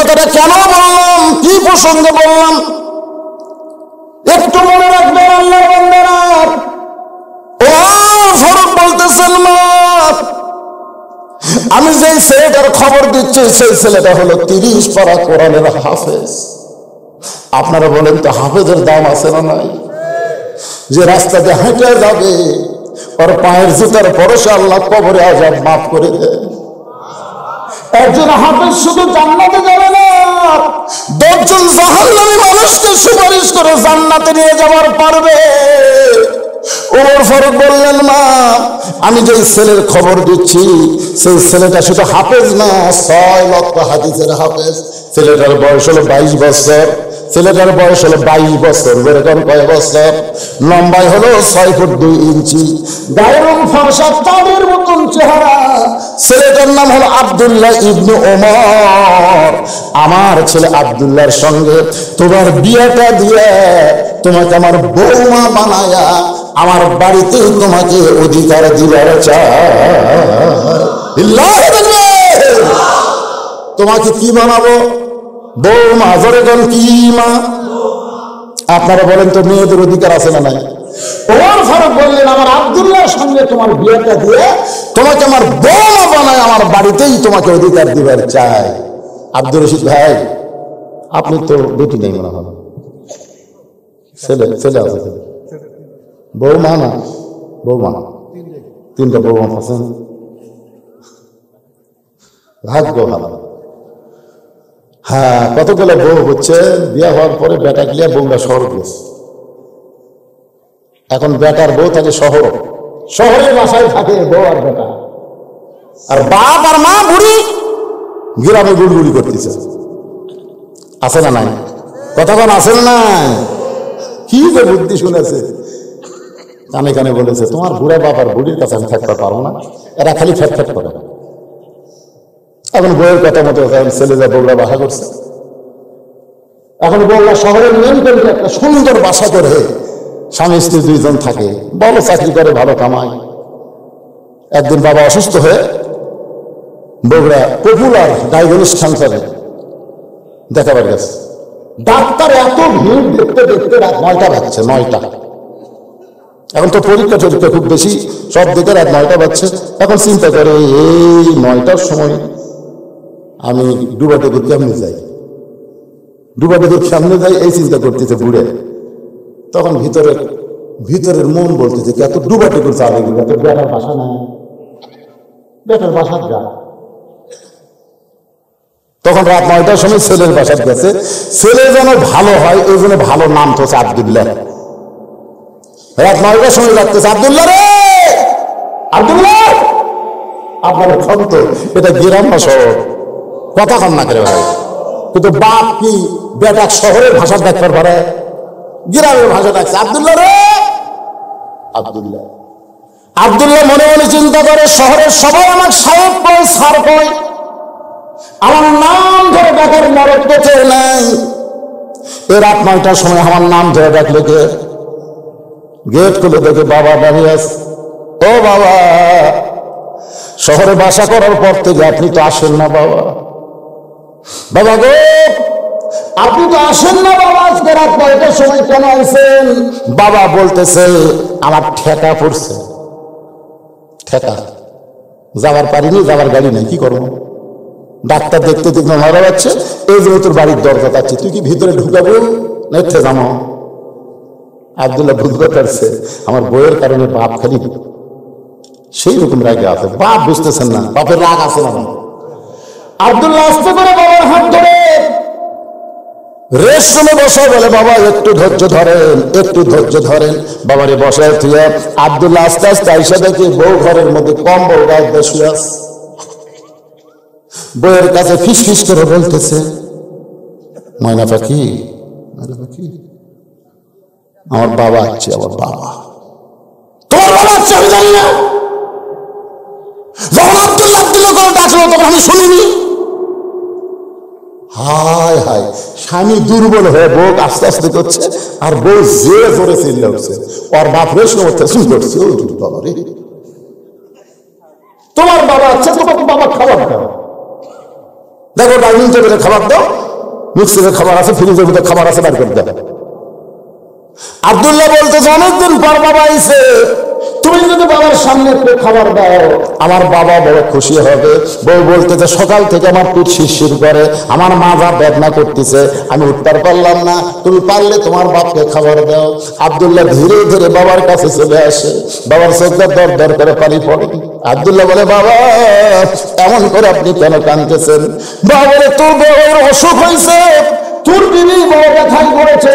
কথাটা কেন বললাম, কি প্রসঙ্গে বললাম একটু মনে রাখবেন আল্লাহর বান্দারা। ওমর ফারুক বলতেছেন, মা আমি যে ছেলেটার খবর দিচ্ছি সেই ছেলেটা হলো 30 পারা কোরআনের হাফেজ। আপনারা বলেন তো হাফেজের দাম আছে না নাই? যে রাস্তা দিয়ে হেঁটে যাবে ওর পায়ের জুতার পরশে আল্লাহ কবরে আযাব মাফ করে দেন। একজন হাফেজ শুধু জান্নাতে যাবে না, 10 জন জাহান্নামী মানুষকে সুপারিশ করে জান্নাতে নিয়ে যাওয়ার পারবে। ওমর ফারুক বললেন, মা আমি যে ছেলের খবর দিচ্ছি সেই ছেলেটা শুধু হাফেজ না, 6 লক্ষ হাদিসের হাফেজ। ছেলেটার বয়স হলো 22 বছর। ছেলেটার বয়স হলো 22 বছর। বেরকম কয় বছর? লম্বাই হলো 6 ফুট 2 ইঞ্চি, গায়ের রং ফর্সা, চাঁদের মতন চেহারা। ছেলেটার নাম হলো আব্দুল্লাহ ইবনে ওমর। আমার ছেলে আব্দুল্লাহর সঙ্গে তোমার বিয়েটা দিয়ে তোমাকে আমার বৌমা বানায়া আমার বাড়িতে তোমাকে অধিকার দিবার চাই। তোমাকে কি বানাবো? বৌমা। জোরে বলেন কি মা? আপনারা বলেন তো মেয়েদের অধিকার আছে না নাই? ওমর ফারুক বললেন, আমার আব্দুল্লাহর সঙ্গে তোমার বিয়েটা দিয়ে তোমাকে আমার বৌমা বানায় আমার বাড়িতেই তোমাকে অধিকার দিবার চাই। আব্দুর রশিদ ভাই, আপনি তো বেটি নেই মনে হয়, ছেলে ছেলে আছে? বৌমা না? বৌমা 3টা বৌমা আছেন, ভাগ্য ভালো। হ্যাঁ, কতগুলো বউ হচ্ছে, বিয়ে হওয়ার পরে বেটা গিয়ে বউরা শহর গেছে। এখন বেটার বউ থাকে শহর, শহরের বাসায় থাকে বউ আর বেটা, আর বাপ আর মা বুড়ি গ্রামে গুড়গুড়ি করতেছে। আছে না নাই? কতক্ষণ আছে না নাই? কি যে বুদ্ধি শুনেছে, কানে কানে বলেছে, তোমার বুড়া বাপ আর বুড়ির কাছে আমি থাকতে পারবো না, এরা খালি ফ্যাট ফ্যাট করে। এখন বউয়ের কথা মতো ছেলে যা বউরা বাসা করছে। এখন বউরা শহরের মেন করে একটা সুন্দর বাসা করে স্বামী স্ত্রী 2 জন থাকে, ভালো চাকরি করে, ভালো কামায়। একদিন বাবা অসুস্থ হয়ে বউরা পপুলার ডায়াগনস্টিক সেন্টারে দেখাবার গেছে। ডাক্তার এত ভিড়, দেখতে দেখতে রাত 9টা বাজছে। 9টা। এখন তো পরীক্ষা টরীক্ষা খুব বেশি, সব দিকে রাত 9টা বাজছে। এখন চিন্তা করে, এই 9টার সময় আমি ডুবাডুবুর কেমনে যাই, ডুবাডুবুর কেমনে যাই, এই চিন্তা করতেছে বুড়ে। তখন ভিতরের মন বলতেছে, এত ডুবাডুবুর চালে গেল, এত বেটার বাসা নাই, বেটার বাসার যা। তখন রাত 9টার সময় ছেলের বাসার গেছে। ছেলে যেন ভালো হয় এই জন্য ভালো নাম তো আব্দুল্লাহ। রাত 9টার সময় যাচ্ছে, আব্দুল্লাহ রে, আব্দুল্লাহ। আপনার সন্ত এটা গ্রাম না শহর? কথা কন না করে ভাই। কিন্তু বাপ কি বেটা শহরের ভাষা দেখতে পারে? গ্রামের ভাষা ডাকছে, আব্দুল্লাহ রে, আব্দুল্লাহ। আব্দুল্লাহ মনে মনে চিন্তা করে, শহরের সবাই আমার সাহেব কয়, স্যার কয়, আমার নাম ধরে ডাকার মরদ পেতে নাই। এই রাত 9টার সময় আমার নাম ধরে ডাকলে কে? গেট খুলে দেখে বাবা দাঁড়িয়ে আছে। ও বাবা, শহরে বাসা করার পর থেকে আপনি তো আসেন না বাবা। বাবা গো, আপনি তো আসেন না বাবা, আজকে রাত 9টার সময় কেন আসেন? বাবা বলতেছে, আমার ঠেকা পড়ছে। ঠেকা, যাওয়ার পারিনি, যাওয়ার গাড়ি নেই, কি করবো? ডাক্তার দেখতে দেখতে মারা যাচ্ছে, এই জন্য তোর বাড়ির দরজা যাচ্ছে, তুই কি ভিতরে ঢুকাবো না এতে জানো? আব্দুল্লাহ বুঝতে পারছে আমার বইয়ের কারণে বাপ খালি সেই রকম রাগে আছে। বাপ বুঝতেছেন না বাপের রাগ আছে না। আব্দুল্লাহ আস্তে করে বাবার হাত ধরে রেস্টরুমে বসে বলে, বাবা একটু ধৈর্য ধরেন, একটু ধৈর্য ধরেন। বাবারে বসায় থুয়ে আব্দুল্লাহ আস্তে আস্তে আইসা দেখে বউ ঘরের মধ্যে কম্বল গায়ে দিয়ে শুয়ে আছে। বউয়ের কাছে ফিস ফিস করে বলতেছে, ময়না পাখি, ময়না পাখি, আমার বাবা আছে, আমার বাবা। তোমার বাবা আছে আমি জানি না। যখন আব্দুল্লাহ আব্দুল্লাহ করে ডাকলো তখন আমি শুনিনি। হায় হায়, স্বামী দুর্বল হয়ে বউ আস্তে আস্তে করছে, আর বউ যে জোরে চিল্লে উঠছে। ওর বাপ রেশন করছে, শুরু করছে, বাবা রে, তোমার বাবা আছে, তোমার বাবা খাবার দাও। দেখো ডাইনিং টেবিলে খাবার দাও, মিক্সিতে খাবার আছে, ফ্রিজের ভিতরে খাবার আছে, বাইর করে দাও। আব্দুল্লাহ বলতেছে অনেকদিন পর বাবা আইছে, তুমি যদি বাবার সামনে একটু খাবার দাও আমার বাবা বড় খুশি হবে। বউ বলতেছে সকাল থেকে আমার পিঠ শিরশির করে, আমার মাজা বেদনা করতেছে, আমি উঠতে পারলাম না, তুমি পারলে তোমার বাপকে খাবার দাও। আব্দুল্লাহ ধীরে ধীরে বাবার কাছে চলে আসে, বাবার চোখে দর দর করে পানি পড়ে। আব্দুল্লাহ বলে বাবা এমন করে আপনি কেন কাঁদতেছেন? বাবা বলে তোর বউয়ের অসুখ হয়েছে, তোর বিবি বড় ব্যথায় পড়েছে,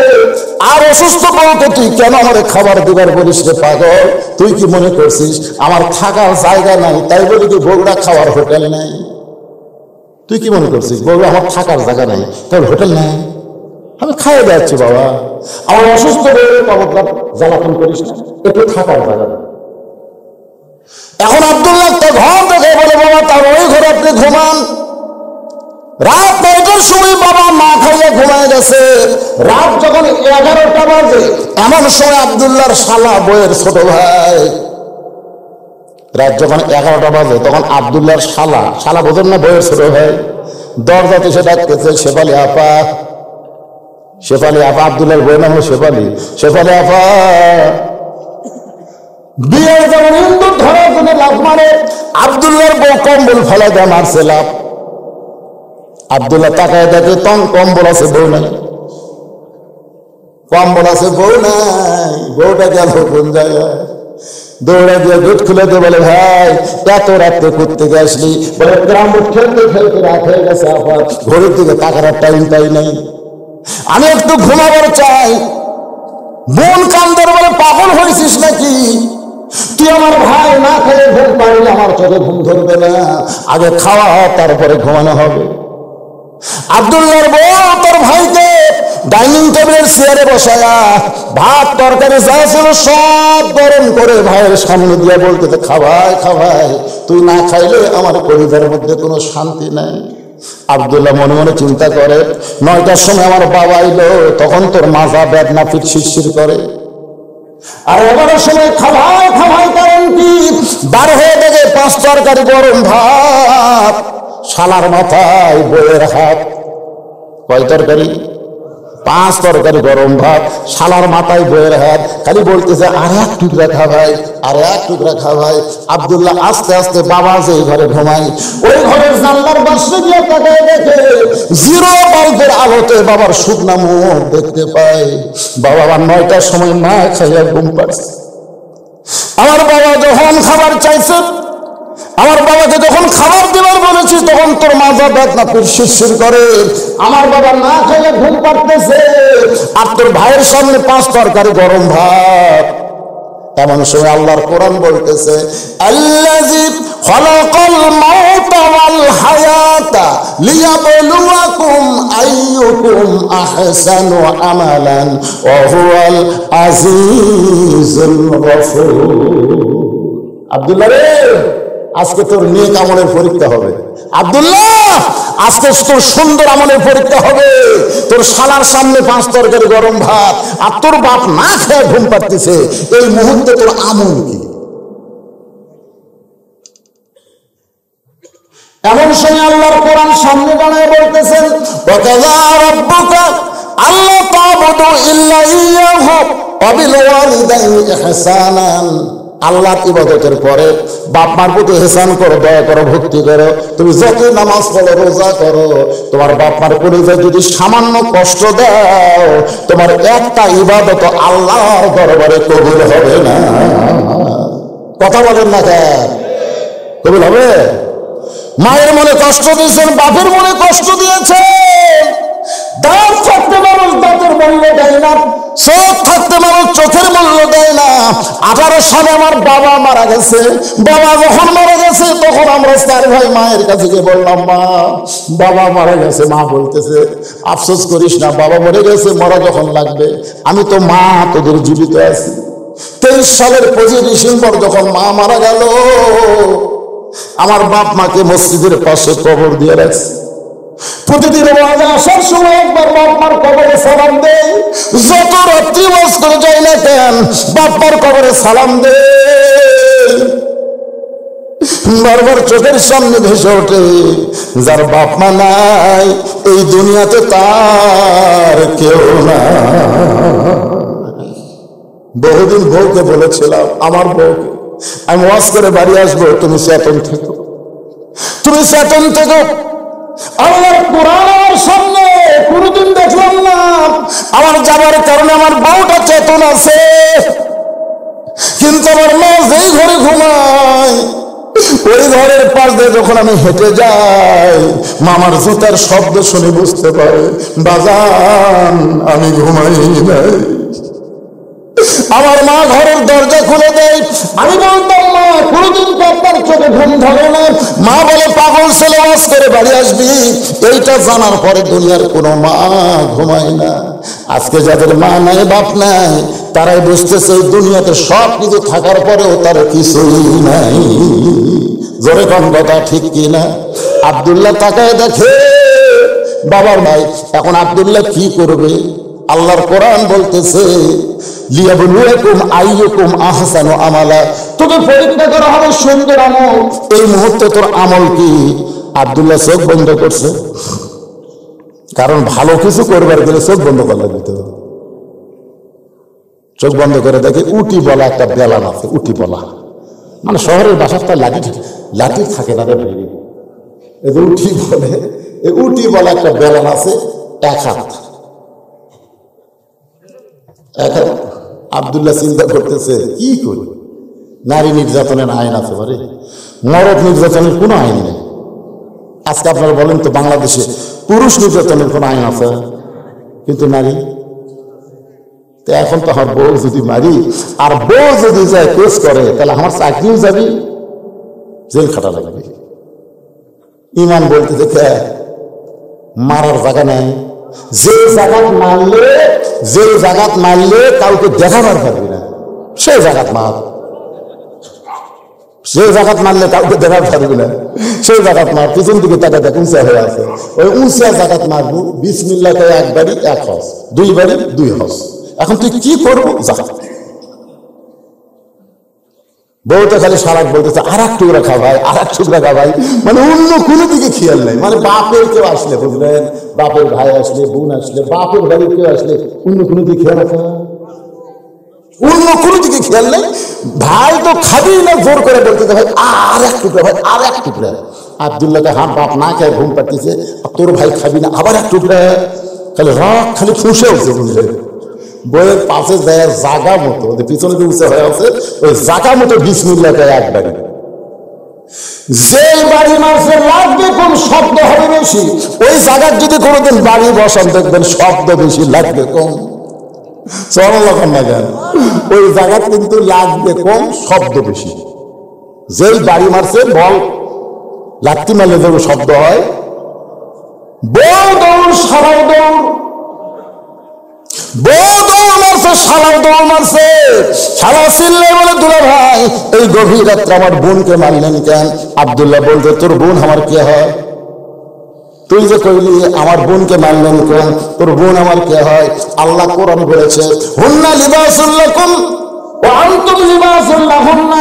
আর অসুস্থ বউকে তুই কেন আমার খাবার দিবার বলিস রে পাগল? তুই কি মনে করছিস আমার থাকার জায়গা নাই তাই বলি কি বগুড়া খাওয়ার হোটেল নাই? তুই কি মনে করছিস বগুড়া আমার থাকার জায়গা নাই তাই হোটেল নাই? আমি খাইয়ে যাচ্ছি বাবা, আমার অসুস্থ বউয়ের খবরদার জ্বালাতন করিস না, একটু থাকার জায়গা নেই। এখন আব্দুল্লাহ একটা ঘর দেখে বলে বাবা তার ওই ঘরে আপনি ঘুমান। রাত 9টার সময় বাবা না খাইয়ে ঘুমায় গেছে। রাত যখন 11টা বাজে এমন সময় আব্দুল্লাহর শালা বইয়ের ছোট ভাই, রাত যখন 11টা বাজে তখন আব্দুল্লাহর শালা বোঝেন না বইয়ের ছোট ভাই, দরজাতে সে ডাকতেছে শেফালি আপা, শেফালি আপা। আব্দুল্লাহর বইয়ের নাম হলো শেফালি। শেফালি আপা বিয়ের যেমন ইন্দুর ধরার জন্য লাভ মারে, আব্দুল্লাহর বউ কম্বল ফেলা দেয় মারছে লাভ। আব্দুল্লাহ তাকায় দেখে তখন কম্বল আছে বউ নাই, কম্বল আছে বউ নাই, বউটা গেল কোন জায়গায়? দৌড়া দিয়ে গেট খুলে দিয়ে বলে ভাই এত রাত্রে করতে আসলি? বলে গ্রাম খেলতে খেলতে রাত হয়ে গেছে, আবার ঘরের দিকে তাকার টাইম পাই নাই, আমি একটু ঘুমাবার চাই। বোন কান্দর বলে পাগল হয়েছিস নাকি? তুই আমার ভাই না খেলে ঘুম পাইলে আমার চোখে ঘুম ধরবে না, আগে খাওয়া তারপরে ঘুমানো হবে। আব্দুল্লাহর বউ তোর ভাইকে ডাইনিং টেবিলের চেয়ারে বসায়া ভাত তরকারি যা ছিল সব গরম করে ভাইয়ের সামনে দিয়ে বলতে খাওয়াই খাওয়াই, তুই না খাইলে আমার পরিবারের মধ্যে কোনো শান্তি নাই। আব্দুল্লাহ মনে মনে চিন্তা করে 9টার সময় আমার বাবা এলো, তখন তোর মাজা বেদনা পিঠ শিরশির করে, আর 11টার সময় খাওয়াই খাওয়াই কারণ কি? বার হয়ে দেখে 5 তরকারি গরম ভাত, শালার মাথায় বইয়ের হাত। কয় তরকারি? 5 তরকারি গরম ভাত, শালার মাথায় বইয়ের হাত, খালি বলতেছে আর এক টুকরা খাওয়াই, আর এক টুকরা খাওয়াই। আব্দুল্লাহ আস্তে আস্তে বাবা যে ঘরে ঘুমাই ওই ঘরের জানলার পাশে গিয়ে তাকায় দেখে 0 বাল্বের আলোতে বাবার শুকনা মুখ দেখতে পায়। বাবা 9টার সময় না খাইয়া ঘুম পাচ্ছে। আমার বাবা যখন খাবার চাইছে, আমার বাবাকে যখন খাবার দেবার বলেছি তখন তোর মাজা বেদনা পিঠ শিরশির করে, আমার বাবা না খেলে ঘুম পাড়তেছে, আর তোর ভাইয়ের সামনে 5 তরকারি গরম ভাত। এমন সময় আল্লাহর কোরআন বলতেছে আল্লাযী খালাকাল মাউতা ওয়াল হায়াতা লিয়াবলুয়াকুম আইয়ুকুম আহসানু আমালান ওয়া হুয়াল আজিজুল গফুর। আব্দুল্লাহ রে আজকে তোর নেক আমলের পরীক্ষা হবে। আব্দুল্লাহ আজকে তোর সুন্দর আমলের পরীক্ষা হবে। তোর শালার সামনে 5 তরকারি গরম ভাত, আর তোর বাপ না খেয়ে ঘুম পাড়তেছে, এই মুহূর্তে তোর আমল কি? এমন সময় আল্লাহর কোরআন সামনে দাঁড়িয়ে বলতেছেন ওয়াকাযা রাব্বুকা আল্লা তা'বুদু ইল্লা ইয়্যাহু ওয়া বিল ওয়ালিদাইনি ইহসানান। আল্লাহর ইবাদতের পরে বাপ মার প্রতি ইহসান করো, দয়া করো, ভক্তি করো। তুমি যত নামাজ পড়ো, রোজা করো, তোমার বাপ মার পরিচয় যদি সামান্য কষ্ট দাও, তোমার একটা ইবাদত আল্লাহর দরবারে কবুল হবে না। কথা বলেন না কেন? কবুল হবে? মায়ের মনে কষ্ট দিয়েছেন, বাপের মনে কষ্ট দিয়েছেন। দাঁত থাকতে মানুষ দাঁতের মূল্য দেয় না, চোখ থাকতে মানুষ চোখের মূল্য দেয় না। 18 সালে আমার বাবা মারা গেছে। বাবা যখন মারা গেছে তখন আমরা 4 ভাই মায়ের কাছে গিয়ে বললাম মা বাবা মারা গেছে। মা বলতেছে আফসোস করিস না, বাবা মরে গেছে, মরা যখন লাগবে। আমি তো মা তোদের জীবিত আছি। 23 সালের 25 ডিসেম্বর যখন মা মারা গেল, আমার বাপ মাকে মসজিদের পাশে কবর দিয়ে রাখছে। প্রতিদিন ওয়াজে আসার সময় একবার বাপ মার কবরে সালাম দেই, যত রাত্রি ওয়াজ করে যাই না কেন বাপ মার কবরে সালাম দেই। বারবার চোখের সামনে ভেসে ওঠে, যার বাপ মা নাই এই দুনিয়াতে তার কেউ না। বহুদিন বউকে বলেছিলাম, আমার বউকে, আমি ওয়াজ করে বাড়ি আসবো, তুমি চেতন থেকো, তুমি চেতন থেকো। আল্লাহর কোরআনের সামনে কোনদিন দেখলাম না আমার যাবার কারণে আমার বউটা চেতন আছে, কিন্তু আমার মা যেই ঘরে ঘুমায় ওই ঘরের পাশ দিয়ে যখন আমি হেঁটে যাই, মামার জুতার শব্দ শুনে বুঝতে পারে বাজান আমি ঘুমাই নাই। আমার মা ঘরের দরজা খুলে দেয়, আমি বলতাম মা কোনদিন তো আপনার চোখে ঘুম ধরে না। মা বলে পাগল ছেলে, ওয়াজ করে বাড়ি আসবি। এইটা জানার পরে দুনিয়ার কোনো মা ঘুমায় না। আজকে যাদের মা নাই বাপ নাই তারাই বুঝতেছে এই দুনিয়াতে সব কিছু থাকার পরেও তার কিছুই নাই। জোরে কোন কথা ঠিক কিনা? আব্দুল্লাহ তাকায় দেখে বাবার ভাই, এখন আব্দুল্লাহ কি করবে? আল্লাহর কোরআন বলতেছে লিয়াবলুয়াকুম আইয়ুকুম আহসানু আমালা, তোকে পরীক্ষা করা হবে সুন্দর আমল। এই মুহূর্তে তোর আমল কি? আব্দুল্লাহ চোখ বন্ধ করছে, কারণ ভালো কিছু করবার গেলে চোখ বন্ধ করা যেতে হবে। চোখ বন্ধ করে দেখে উটি বলা একটা বেলান আছে, উটি বলা মানে শহরের বাসাটা লাঠি থাকে না রে ভাই, উটি বলে, এই উটি বলা একটা বেলান আছে, এক হাত। এখন আব্দুল্লাহ চিন্তা করতেছে কি করি, নারী নির্যাতনের আইন আছে পারে, মরদ নির্যাতনের কোনো আইন নেই। আজকে আপনারা বলেন তো বাংলাদেশে পুরুষ নির্যাতনের কোনো আইন আছে, কিন্তু নারী। তো এখন তো আমার বউ যদি মারি আর বউ যদি যায় কেস করে, তাহলে আমার চাকরিও যাবি, জেল খাটা লাগবে। ইমান বলতে দেখে মারার জায়গা নেই, যে জায়গাত মারলে কাউকে দেখাবার পারবি না, সেই জায়গাত মার। সেই জায়গাত মারলে কাউকে দেখার পারবি না, সেই জায়গাত মার। পিছন দিকে তাকে দেখ উঁচা হয়ে আছে, ওই উঁচা জায়গাত মারবো। বিসমিল্লাহ কয়ে এক বাড়ি এক হজ, দুই বাড়ি দুই হজ। এখন তুই কি করবো? বউটা খালি সারাক বলতেছে আর এক টুকরা খা ভাই, আর এক টুকরা খা ভাই, মানে অন্য কোনো দিকে খেয়াল নাই। মানে বাপের কেউ আসলে, বুঝলেন, বাপের ভাই আসলে, বোন আসলে, বাপের বাড়ির কেউ আসলে অন্য কোনো দিকে খেয়াল রাখা, অন্য কোনো দিকে খেয়াল নেই। ভাই তো খাবি না, জোর করে বলতেছে ভাই আর এক টুকরা, ভাই আর এক টুকরা। আব্দুল্লাহকে হাত বাপ না খেয়ে ঘুম পাচ্ছে, তোর ভাই খাবি না, আবার এক টুকরা। খালি রাগ খালি ফুঁসে উঠছে, বুঝলেন। বইয়ের পাশে যায় জাগা মতো, পিছনে যে উঁচা হয়ে আছে ওই জাগা মতো বিসমিল্লাহ এক বাড়ি। যে বাড়ি মারছে লাগবে কোন শব্দ হবে বেশি, ওই জায়গার যদি কোনোদিন বাড়ি বসান দেখবেন শব্দ বেশি লাগবে কম। চরণ না কেন, ওই জায়গা কিন্তু লাগবে কম, শব্দ বেশি। যেই বাড়ি মারছে বল লাত্তি মারলে যেন শব্দ হয়। বউ দৌড় সারাও দৌড়, বউ দৌড় মারছে, শালাও দৌড় মারছে। শালা চিল্লে বলে দুলা ভাই এই গভীর রাত্রে আমার বোনকে মারলেন কেন? আব্দুল্লাহ বলতে তোর বোন আমার কে হয়? তুই যে কইলি আমার বোনকে মারলেন কেন? তোর বোন আমার কে হয়? আল্লাহ কোরআন বলেছে হুন্না লিবাসুল লাকুম ওয়া আনতুম লিবাসুল লাহুন্না।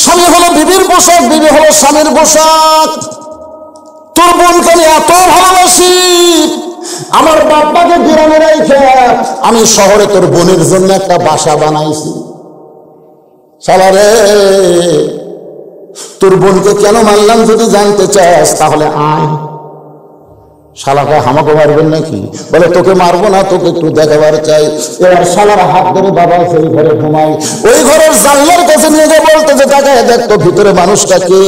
স্বামী হলো বিবির পোশাক, বিবি হলো স্বামীর পোশাক। তোর বোনকে আমি এত ভালোবাসি, আমার বাপ্পাকে গ্রামে রেখে আমি শহরে তোর বোনের জন্য একটা বাসা বানাইছি। শালারে তোর বোনকে কেন মারলাম যদি জানতে চাস তাহলে আয়। শালাকে হামাকে মারবেন নাকি? বলে তোকে মারবো না, তোকে একটু দেখাবার চাই। এবার শালার হাত ধরে বাবা সেই ঘরে ঘুমাই, ওই ঘরের জানলার কাছে নিয়ে গিয়ে বলতে যে দেখায় দেখ তো ভিতরে মানুষটা কে।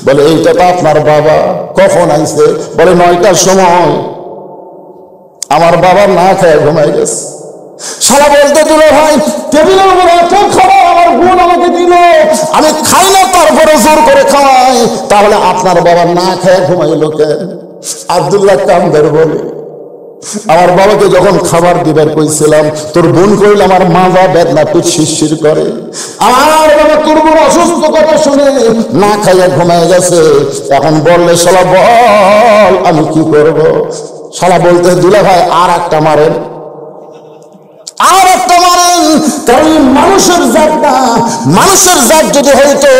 বলে এইটা তো আপনার বাবা। কখন আইছে? বলে 9টার সময়। আমার বাবা না খেয়ে ঘুমাই গেছে। শালা বলতে দিল ভাই টেবিলের উপর এত খাবার আমার বোন আমাকে দিল, আমি খাই না তারপরে জোর করে খাওয়াই, তাহলে আপনার বাবা না খেয়ে ঘুমাইল কেন? আব্দুল্লাহ কামদার বলে আমার বাবাকে যখন খাবার দিবার কইছিলাম তোর বোন কইল আমার মাজা বেদনা পিঠ শিরশির করে। আমার বাবা তোর বোন অসুস্থ কথা শুনে না খাইয়া ঘুমায় গেছে। এখন বললে শালা বল আমি কি করব? শালা বলতে দুলা ভাই আর একটা মারেন, আর একটা মারেন। কারণ মানুষের জাত না। মানুষের জাত যদি হইতো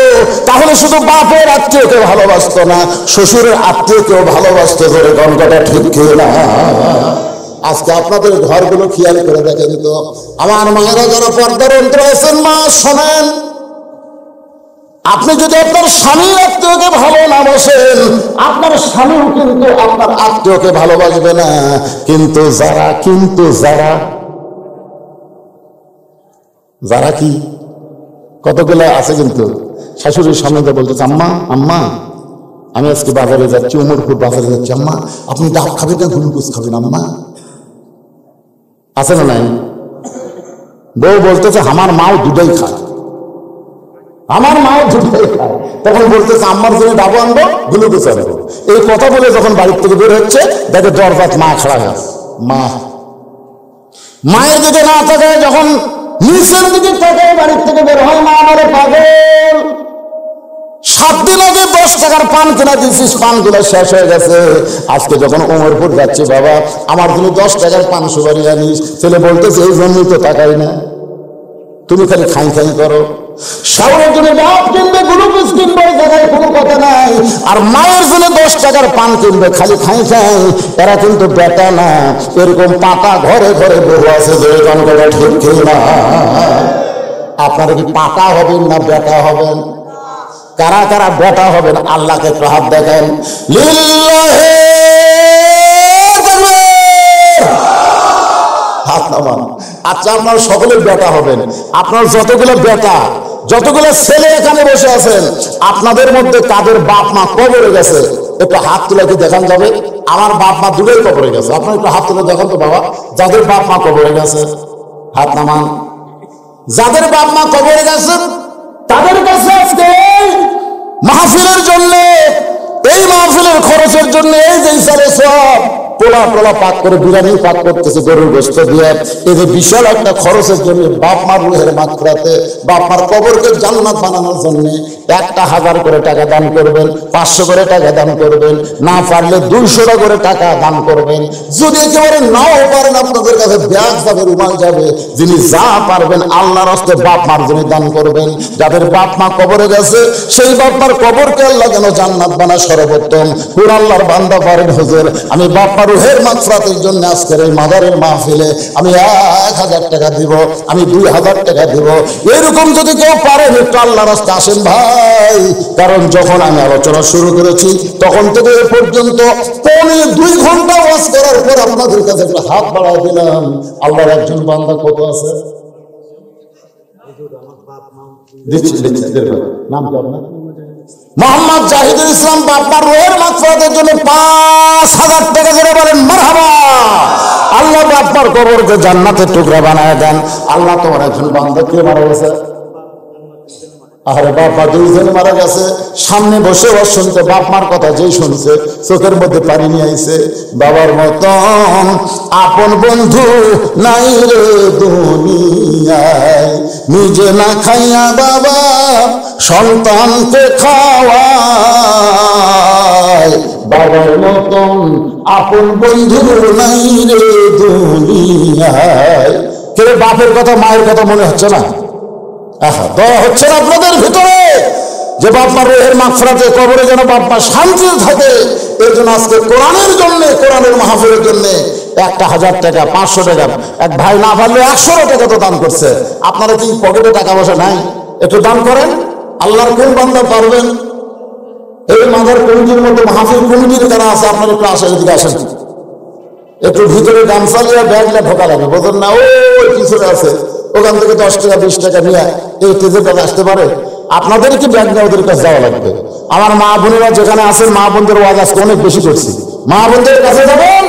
তাহলে শুধু বাপের আত্মীয়কে ভালোবাসতো না, শ্বশুরের আত্মীয়কেও ভালোবাসতো। ধরে গণকাটা ঠিক কিনা? আজকে আপনাদের ঘরগুলো খেয়াল করে দেখেন তো, আমার মায়েরা যারা পর্দার অন্তরে আছেন, মা শোনেন, আপনি যদি আপনার স্বামীর আত্মীয়কে ভালো না বাসেন, আপনার স্বামীও কিন্তু আপনার আত্মীয়কে ভালোবাসবে না। কিন্তু যারা কি কতগুলো আছে কিন্তু শাশুড়ির সামনে বলতেছে, আম্মা আম্মা আমি আজকে বাজারে যাচ্ছি, উমরপুর বাজারে যাচ্ছি, আম্মা আপনি ডাব খাবেন না গ্লুকোজ খাবেন আম্মা? আছে না নাই? বউ বলতেছে আমার মাও দুটাই খায়, আমার মাও দুটাই খায়। তখন বলতেছে আম্মার জন্য ডাবো আনবো, গ্লুকোজ আনবো। এই কথা বলে যখন বাড়ির থেকে বের হচ্ছে, দেখে দরজাত মা খাড়া আছে। মায়ের দিকে না তাকায়, যখন নিচের দিকে তাকায় বাড়ির থেকে বের হয়, মা আমারে পাগল, 7 দিন আগে 10 টাকার পান কিনা দিয়েছিস, পানগুলো শেষ হয়ে গেছে। আজকে যখন উমরপুর যাচ্ছি, বাবা আমার জন্য 10 টাকার পান সুপারি আনিস। ছেলে বলতেছে এই জন্যই তো টাকাই না, তুমি খালি খাই খাই করো। শাওরের জন্য ডাব কিনবে, গ্লুকোজ কিনবে, জায়গায় কোনো কথা নাই। আর মায়ের জন্য 10 টাকার পান কিনবে, খালি খাই খাই। এরা কিন্তু বেটা না, এরকম পাতা ঘরে ঘরে বহু আছে। যে গণগণা ঠিক কিনা? আপনারা কি পাতা হবেন না বেটা হবেন? কারা কারা বেটা হবেন আল্লাহকে একটু হাত দেখেন। লিল্লাহি হাত নামান। আচ্ছা আপনারা সকলে বেটা হবেন। আপনার যতগুলো বেটা, যতগুলো ছেলে এখানে বসে আছেন, আপনাদের মধ্যে কাদের বাপ মা কবরে গেছে একটু হাত তুলে কি দেখান যাবে? আমার বাপ মা দুটোই কবরে গেছে। আপনার একটু হাত তুলে দেখান তো বাবা, যাদের বাপ মা কবরে গেছে হাত নামান। যাদের বাপ মা কবরে গেছে তাদের কাছে আজকে মাহফিলের জন্য, এই মাহফিলের খরচের জন্য এই যে সারে সব পোলা পাক করে বিরিয়ানি পাক করতেছে গরুর গোশত দিয়ে, এই যে বিশাল একটা খরচের জন্য বাপ মার রুহের মাগফিরাতে, বাপ মার কবরকে জান্নাত বানানোর জন্য 1,000 করে টাকা দান করবেন, 500 করে টাকা দান করবেন, না পারলে 200 করে টাকা দান করবেন। যদি একেবারে নাও পারেন, আপনাদের কাছে ব্যাগ যাবে, রুমাল যাবে, যিনি যা পারবেন আল্লাহর রাস্তায় বাপ মার জন্য দান করবেন। যাদের বাপ মা কবরে গেছে সেই বাপ মার কবরকে আল্লাহ যেন জান্নাত বানায় সর্বোত্তম। পুর আল্লাহর বান্দা পারেন হুজুর, আমি বাপ মার রুহের মাগফিরাতের জন্য আজকের এই মাদারের মাহফিলে আমি 1000 টাকা দিব, আমি 2000 টাকা দিব। এরকম যদি কেউ পারেন একটু আল্লাহর রাস্তায় আসেন ভাই। কারণ যখন আমি আলোচনা শুরু করেছি তখন থেকে এ পর্যন্ত 2.25 ঘন্টা ওয়াজ করার পর আপনাদের কাছে একটা হাত বাড়ায় দিলাম। আল্লাহর একজন বান্দা কত আছে? নাম কি আপনার? মোহাম্মদ জাহিদুল ইসলাম। বাপমার রুহের মাগফিরাতের জন্য 5000 টাকা করে বলেন মারহাবা। আল্লাহ বাপমার কবরকে জান্নাতের টুকরা বানায় দেন। আল্লাহ তোমার একজন বান্দা কে মারা গেছে? আরে বাপমা 2 জন মারা গেছে, সামনে বসে শুনতে বাপ মার কথা যেই শুনছে চোখের মধ্যে পানি নিয়ে আইছে। বাবার মতন আপন বন্ধু নাই রে দুনিয়ায়, নিজে না খাইয়া বাবা সন্তানকে খাওয়ায়। বাবার মতন আপন বন্ধু নাই রে দুনিয়ায়। কে বাপের কথা মায়ের কথা মনে হচ্ছে না? দোয়া হচ্ছে না আপনাদের ভিতরে যে বাপমার রুহের মাগফিরাতে কবরে যেন বাপমা শান্তিতে থাকে? এর জন্য আজকে কোরআনের জন্য, কোরআনের মাহফিলের জন্য 1000 টাকা, 500 টাকা, এক ভাই না পারলে 100 টাকা তো দান করছে। আপনারা কি পকেটে টাকা পয়সা নাই? একটু দান করেন। আল্লাহর কোন বান্দা পারবেন? এই মাদার কমিটির মতো মাহফিল কমিটির যারা আছে আপনারা একটু আসেন, এদিকে আসেন। একটু ভিতরে গামছা নিয়ে ব্যাগ নিয়ে ঢোকা লাগে, বোঝেন না? ওই পিছনে আছে, ওখান থেকে 10 টাকা 20 টাকা নিয়ে এই স্টেজের কাছে আসতে পারে। আপনাদের কি ব্যাগ নিয়ে ওদের কাছে যাওয়া লাগবে? আমার মা বোনেরা যেখানে আছেন, মা বোনদের ওয়াজ আজকে অনেক বেশি করছি। মা বোনদের কাছে যাবেন,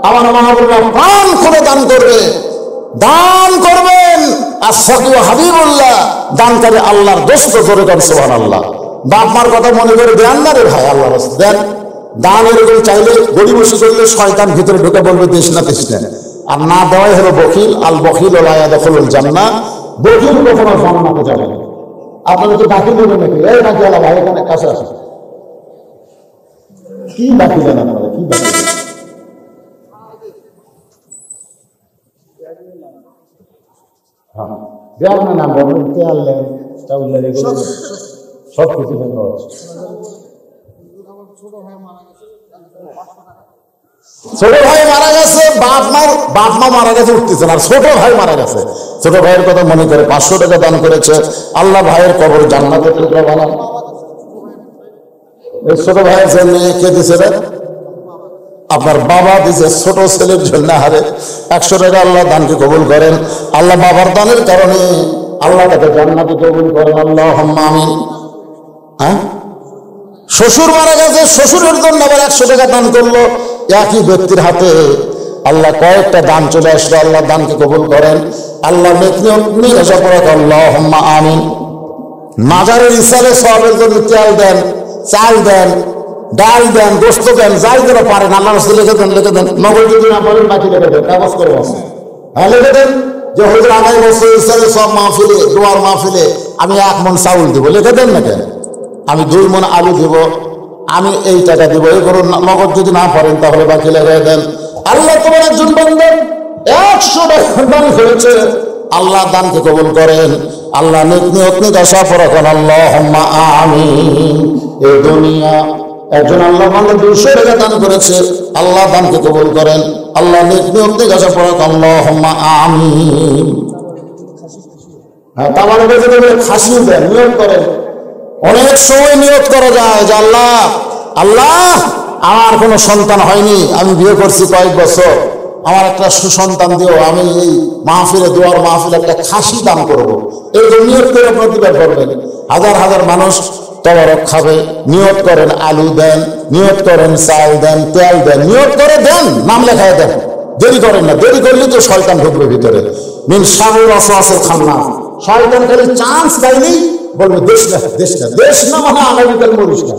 আমার মা বোনেরা প্রাণ খুলে দান করবে, দান করবেন। আর সাকিব হাবিবুল্লাহ দানকারী আল্লাহর দোস্ত, জোরে কর সুবহানাল্লাহ। বাপ মার কথা মনে করে দেন না রে ভাই, আল্লাহর রাস্তায় দেন। দান এরকম চাইলে গরিবসি করলে শয়তান ভিতরে ঢুকে বলবে দেশ না দেশ না। আর না দেওয়াই হলো বখিল। আল বখিল লা ইয়াদখুলুল জান্নাহ, বখিল কখনো জান্নাতে যাবে না। আপনারা তো বাকি বলবেন নাকি? এই নাকি আলা ভাই এখানে কাছে আসে, কি বাকি দেন আপনারা? কি বাকি দেন? আপনার নাম বলবেন, তেল দেন, চাউলের এগুলো সব কিছু দেওয়া হচ্ছে। ছোট ভাই মারা গেছে, বাপ মা মারা গেছে, উঠতেছে না, ছোট ভাই মারা গেছে। ছোট ভাইয়ের কথা মনে করে 500 টাকা দান করেছে। আল্লাহ ভাইয়ের কবর জান্নাতের টুকরা বানান। এই ছোট ভাইয়ের জন্য কে দিছে রে? আপনার বাবা দিছে ছোট ছেলের জন্য। হারে 100 টাকা আল্লাহ দানকে কবুল করেন। আল্লাহ বাবার দানের কারণে আল্লাহ তাকে জান্নাতে কবুল করেন। আল্লাহুম্মা আমিন। হ্যাঁ, শ্বশুর মারা গেছে, শ্বশুরের জন্য আবার 100 টাকা দান করলো। একই ব্যক্তির হাতে আল্লাহ কয়েকটা দান চলে আসলো। আল্লাহ দানকে কবুল করেন। আল্লাহ আল্লাহুম্মা আমিন। মাজারের ইসালে সওয়াবের জন্য তেল দেন, চাল দেন, ডাল দেন, গোস্ত দেন, যাই করে পারেন আল্লাহ রাসূল লিখে দেন। নগদ যদি না পারেন বাকি লিখে দেন, কাগজ করে বসেন। হ্যাঁ, লিখে দেন যে হুজুর আগামী বছর ইসালে সব মাহফিলে, দোয়ার মাহফিলে আমি 1 মণ চাউল দেবো। লিখে দেন না কেন? আমি 2 মণ আলু দেব, আমি এই টাকা দেব। এই করুন। নগদ যদি না পারেন তাহলে বাকি লিখে দেন। আল্লাহ তোমার একজন বান্দা 100 টাকা দান করেছে, আল্লাহ দানকে কবুল করেন। আল্লাহ নিয়ত আশা রাখেন। আল্লাহুম্মা আমিন। এই দুনিয়া একজন আল্লাহ বান্দা 200 টাকা দান করেছে, আল্লাহ দানকে কবুল করেন। আল্লাহ নিয়ত আশা রাখেন। আল্লাহুম্মা আমিন। হ্যাঁ, তার মানে খাসিও দেন, নিয়ত করেন। অনেক সময় নিয়ত করা যায় যে আল্লাহ আমার কোনো সন্তান হয়নি, আমি বিয়ে করছি কয়েক বছর, আমার একটা সুসন্তান দিও, আমি এই মাহফিলে, দোয়ার মাহফিলে একটা খাসি দান করবো। এই যে নিয়ত করে প্রতিবাদ করবেন। হাজার হাজার মানুষ তবরক খাবে, নিয়ত করেন। আলু দেন, নিয়ত করেন। চাল দেন, তেল দেন, নিয়ত করে দেন, নাম লেখায় দেন। দেরি করেন না, দেরি করলে তো শয়তান ঢুকবে ভিতরে। মিন শাররিল ওয়াসওয়াসিল খান্নাস। শয়তান খালি চান্স পাইলেই বলবে দেশ না মানে আগামীকাল মরিস না।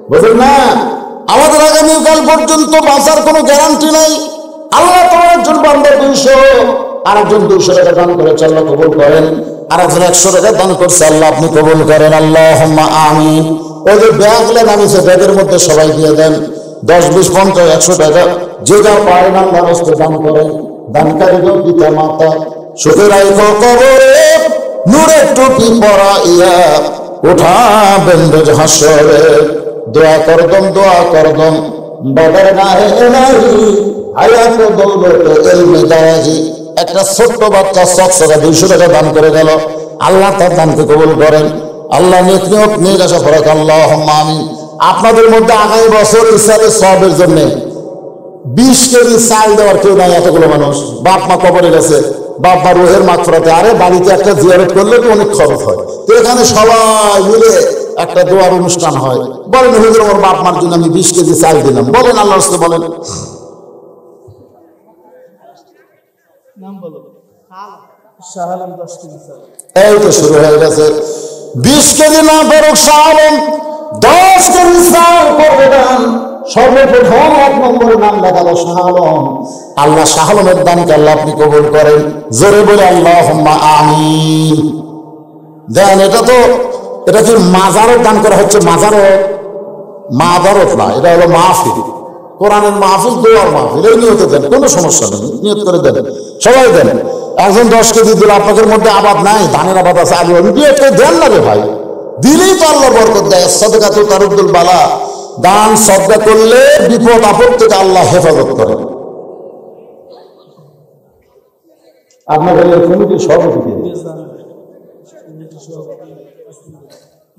বুঝলেন না? আমাদের আগামীকাল পর্যন্ত বাঁচার কোনো গ্যারান্টি নাই। আল্লাহ তোমার একজন বান্দা 200, আরেকজন 200 টাকা দান করেছে, আল্লাহ কবুল করেন। আরেকজন 100 টাকা দান করছে, আল্লাহ আপনি কবুল করেন। আল্লাহুম্মা আমিন। ওই যে ব্যাগলে নামিয়েছে, ব্যাগের মধ্যে সবাই দিয়ে দেন। 10, 20, 50, 100 টাকা যেটা পারেন আল্লাহ রাস্তায় দান করেন। দানকারী পিতা মাতা সুখে রাখো কবরে, নূরের টুপি পরাইয়া উঠাবেন রোজ হাসরে। দোয়া করদম বাবার গায়ে নাই, হায়াত দৌলত ইলমে দারাজি। একটা ছোট্ট বাচ্চা চকচকা 200 টাকা দান করে গেল, আল্লাহ তার দানকে কবুল করেন। আল্লাহ নিয়ে আসা ফরাক। আল্লাহুম্মা আমিন। আপনাদের মধ্যে আগামী বছর ইসরায়েলের সওয়াবের জন্য 20 কেজি চাল দেওয়ার কেউ নাই। এতগুলো মানুষ, বাপ মা কবরে গেছে, বাপ মা রুহের মাগফিরাতে। আরে বাড়িতে একটা জিয়ারত করলে তো অনেক খরচ হয়, তো এখানে সবাই মিলে একটা দোয়ার অনুষ্ঠান হয়। বলেন হুজুর আমার বাপ মার জন্য আমি 20 কেজি চাল দিলাম, বলেন আল্লাহর রাস্তায় বলেন। এই তো শুরু হয়ে গেছে। 20 কেজি না পারুক শাহ আলম, 10 কেজি চাল করবে দান। সর্বপ্রথম 1 নম্বরে নাম লেখালো শাহ আলম। আল্লাহ শাহ আলমের দানকে আল্লাহ আপনি কবুল করেন। জোরে বলে আল্লাহুম্মা আমিন। দেন। এটা কি মাজারত দান করা হচ্ছে? মাজারত না, এটা হলো মাহফিল, কোরআনের মাহফিল, দোয়ার মাহফিল। এই নিয়তে দেন, কোনো সমস্যা নেই, নিয়ত করে দেন, সবাই দেন। একজন 10 কেজি দিল, আপনাদের মধ্যে আবাদ নাই, ধানের আবাদ আছে, আলু, নিয়ত করে দেন না রে ভাই, দিলেই তো আল্লাহ বরকত দেয়। সাদকাতু তারুদ্দুল বালা। দান সদকা করলে বিপদ আপদ থেকে আল্লাহ হেফাজত করেন। আপনাদের কমিটির সভাপতি,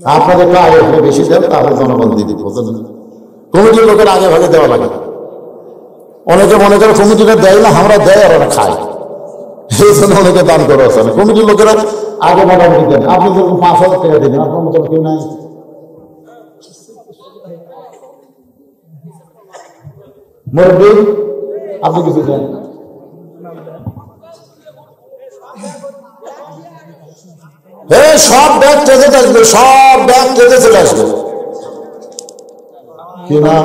আপনাদের আগে ভাগে বেশি দেন, তাহলে জনগণ দিয়ে দিবে। কমিটির লোকের আগে ভাগে দেওয়া লাগে। অনেকে মনে করে কমিটিটা দেয় না, আমরা দেয় আর ওরা খায়, এই জন্য অনেকে দান করে আসে না। কমিটির লোকেরা আগে মোটামুটি দেন। আপনি যখন 5,000 টাকা দেবেন, আপনার মতো কেউ নাই। মুরব্বি আপনি কিছু দেন। সব ব্যাগ টেকে আসবে, সব ব্যাগ টেকে চলে আসবে। কি নাম?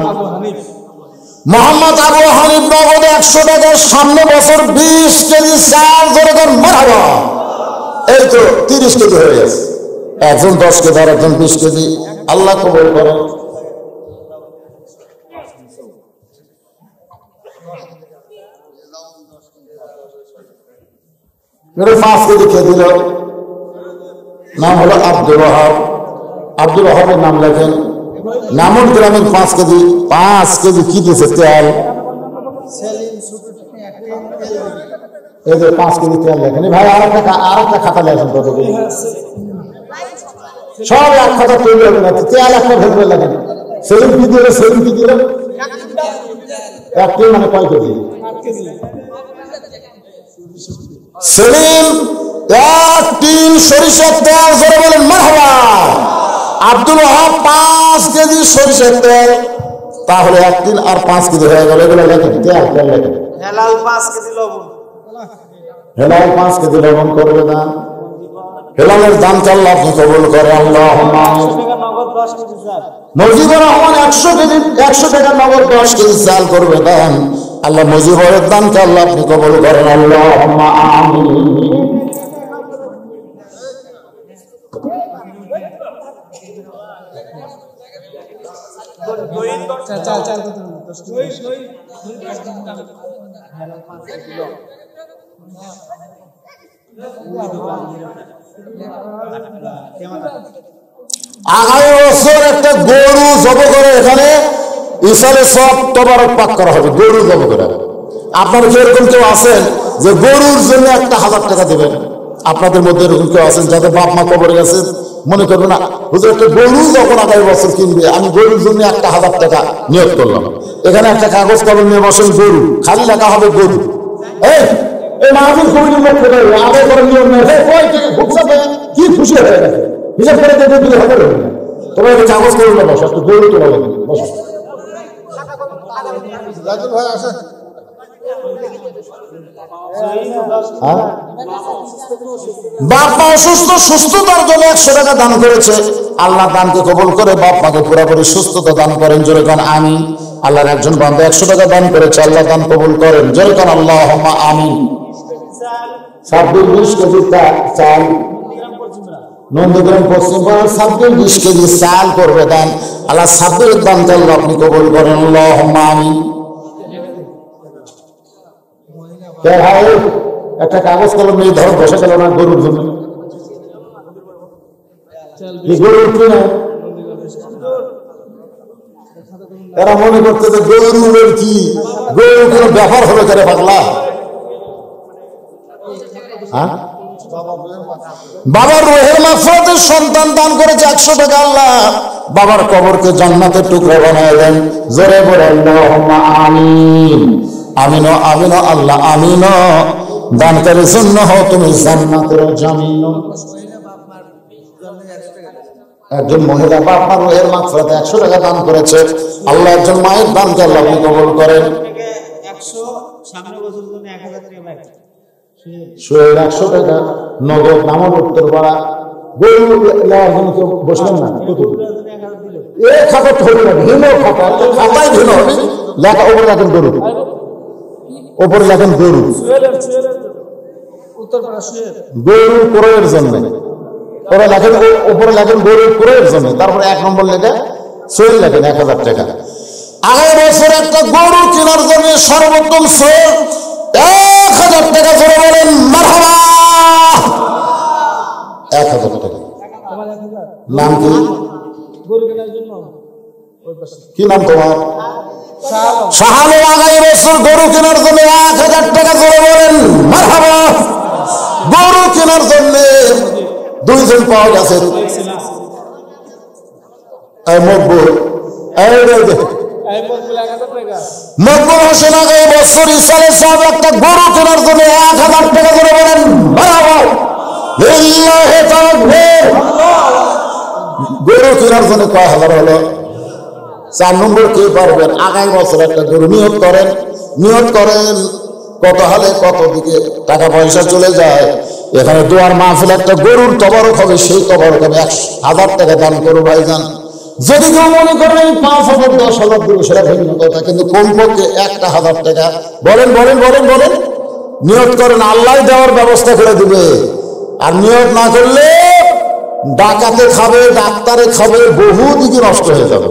মোহাম্মদ আবু হানিফ। নগদ 100 টাকা। সামনে বছর 20 কেজি চাল ধরে দেন। মারহাবা। এই তো 30 কেজি হয়ে গেছে। একজন 10 কেজি আর একজন 20 কেজি। আল্লাহ কবুল করেন। 5 কেজি খেয়ে দিল। নাম হলো আব্দুল ওয়াহাব। আব্দুল ওয়াহাবের নাম লেখেন। নামুল গ্রামের 5 কেজি। 5 কেজি কি দিয়েছে? তেল। এই যে 5 কেজি তেল লেখেন। ভাই আর একটা খাতা লেখেন কত কেজি? সব এক খাতা তৈরি হবে না, তেল একটা ভেতরে লেখেন। সেলিম কি দিল? সেলিম কি দিল? 1 কেজি মানে কয় কেজি? সেলিম 1 টিন সরিষার তেল। জোরে বলেন মারহাবা। আব্দুল ওয়াহাব 5 কেজি সরিষার তেল। তাহলে 1 টিন আর 5 কেজি হয়ে গেল। এগুলো লেখেন, তেল লেখেন। হেলাল 5 কেজি লবণ। হেলাল 5 কেজি লবণ করবে দান। হেলালের দান চাল্লা আপনি কবুল করে। আল্লাহুম্মা আমিন। মুজিবুর রহমান 100 টাকা নগদ 10 কেজি চাল করবে দান। আল্লাহ মুজিবুরের দানকে আল্লাহ আপনি কবুল করেন। আল্লাহুম্মা আমিন। আগামী বছর একটা গরু জব করে এখানে ইসালে সব তবারক পাক করা হবে। গরু জব করে। আপনার কি এরকম কেউ আছেন যে গরুর জন্য 1000 টাকা দেবেন? আপনাদের মধ্যে এরকম কেউ আছেন যাদের বাপ মা কবরে গেছেন? মনে করবে না হুজুর একটা গরু যখন আগামী বছর কিনবে, আমি গরুর জন্য 1000 টাকা নিয়োগ করলাম। এখানে একটা কাগজ কলম নিয়ে বসেন, গরু খালি লেখা হবে গরু। এই মাহফিল কমিটির লোক কোথায়? আগে করে নিয়ম নেই। কি খুশি হয়ে গেছে, হিসাব করে দেখে দিলে হবে না। তবে একটা কাগজ কলম নিয়ে বসো, একটু গরু তোলা বসো। ভাই আসে বাপ মা অসুস্থ, সুস্থতার জন্য 100 টাকা দান করেছে। আল্লাহ দানকে কবুল করে বাপ মাকে পুরোপুরি সুস্থতা দান করেন। জোরে কান আমিন। আল্লাহর একজন বান্দা 100 টাকা দান করেছে, আল্লাহ দান কবুল করেন। জোরে কান আল্লাহুম্মা আমিন। 26 কেজি চাল নন্দীগ্রাম পশ্চিম পাড়ার 26 কেজি চাল করবে দান। আল্লাহ 26 দানকে আল্লাহ আপনি কবুল করেন। আল্লাহুম্মা আমিন। একটা কাগজ কলম নিয়ে ধরো, বসে গেল না গরুর জন্য। এরা মনে করতে যে গরুর কি, গরুর কোন ব্যাপার হবে কেন পাগলা? বাবার রোহের মাগফিরাতের সন্তান দান করেছে 100 টাকা। আল্লাহ বাবার কবরকে জান্নাতের টুকরো বানায় দেন। জোরে বলে আল্লাহুম্মা আমিন। আমিন আমিন। আল্লাহ আমিন। দানকারীর জন্য হও তুমি জান্নাতের জামিন। একজন মহিলা বাপ মার রোহের মাগফিরাতে 100 টাকা দান করেছে। আল্লাহ একজন মায়ের দানকে আল্লাহ আপনি কবুল করেন। 100 টাকা নগদ নামক উত্তরপাড়া। গরু কেউ বসলেন না, এই খাতা ধরে না, ভিন্ন খাতা, খাতায় ভিন্ন হবে লেখা। ওপরে লেখেন গরু, ওপরে লেখেন গরু। গরু ক্রয়ের জন্য ওরা লেখেন, ওপরে লেখেন গরু ক্রয়ের জন্য। তারপরে 1 নম্বর লেখা সোহেল লেখেন 1000 টাকা। আগামী বছর একটা গরু কেনার জন্য সর্বোত্তম সোহেল 1000 টাকা। জোরে বলেন মারহাবা। 1000 টাকা। নাম কি? কি নাম তোমার? শাহালু। আগামী বছর গরু কেনার জন্য 1000 টাকা। জোরে বলেন মারহাবা। গরু কেনার জন্য 2 জন পাওয়া গেছে। মকবুল হোসেন আগামী বছর ইসালে সব একটা গরু কেনার জন্য 1000 টাকা। জোরে বলেন মারহাবা। গরু কেনার জন্য কয় হাজার হলো? 4 নম্বর কে পারবেন? আগামী বছর একটা গরু নিয়োগ করেন। নিয়োগ করেন কত হলে কত দিকে টাকা পয়সা চলে যায়। এখানে দোয়ার মাহফিল একটা গরুর তবারক হবে, সেই তবারক আমি 1000 টাকা দান করবো ভাইজান। যদি কেউ মনে করেন আমি 5000 10,000 দেবো, সেটা ভিন্ন কথা, কিন্তু কমপক্ষে 1000 টাকা বলেন বলেন বলেন বলেন নিয়োগ করেন। আল্লাহ দেওয়ার ব্যবস্থা করে দিবে। আর নিয়োগ না করলে ডাকাতে খাবে, ডাক্তারে খাবে, বহু দিকে নষ্ট হয়ে যাবে।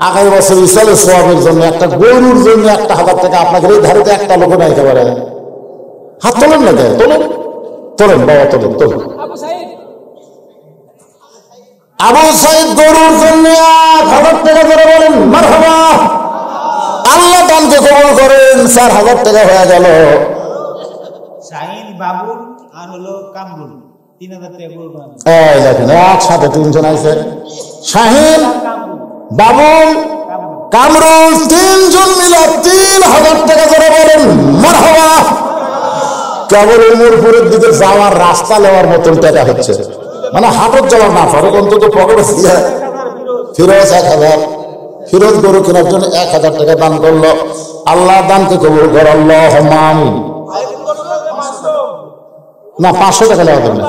আগামী বছর ইসালে সোয়াবের জন্য একটা গরুর জন্য 1000 টাকা। আপনাকে এই ধারে একটা লোক নাই একেবারে হাত তোলেন না, তোলেন তোলেন বাবা, তোলেন তোলেন। আবু সাইদ গরুর জন্য 1,000 টাকা করে বলেন মারহাবা। আল্লাহ দানকে কবুল করেন, 4,000 টাকা হয়ে গেল। শাহিন বাবুল আর হলো কামরুল 3,000 টাকা করে বানান। এই দেখেন একসাথে তিনজন আছে, শাহিন, বাবুল, কামরুল, তিনজন মিলে 3,000 টাকা করে বলেন মারহাবা। কেবল উমরপুরের দিকে যাওয়ার রাস্তা নেওয়ার মতন টাকা হচ্ছে, মানে হাটত যাওয়ার না পারে অন্তত পকেটে ফিরোজ 1,000, ফিরোজ গরু কেনার জন্য 1,000 টাকা দান করলো। আল্লাহ দানকে কবুল করে, আল্লাহুম্মা আমিন। না 500 টাকা নেওয়া যাবে না।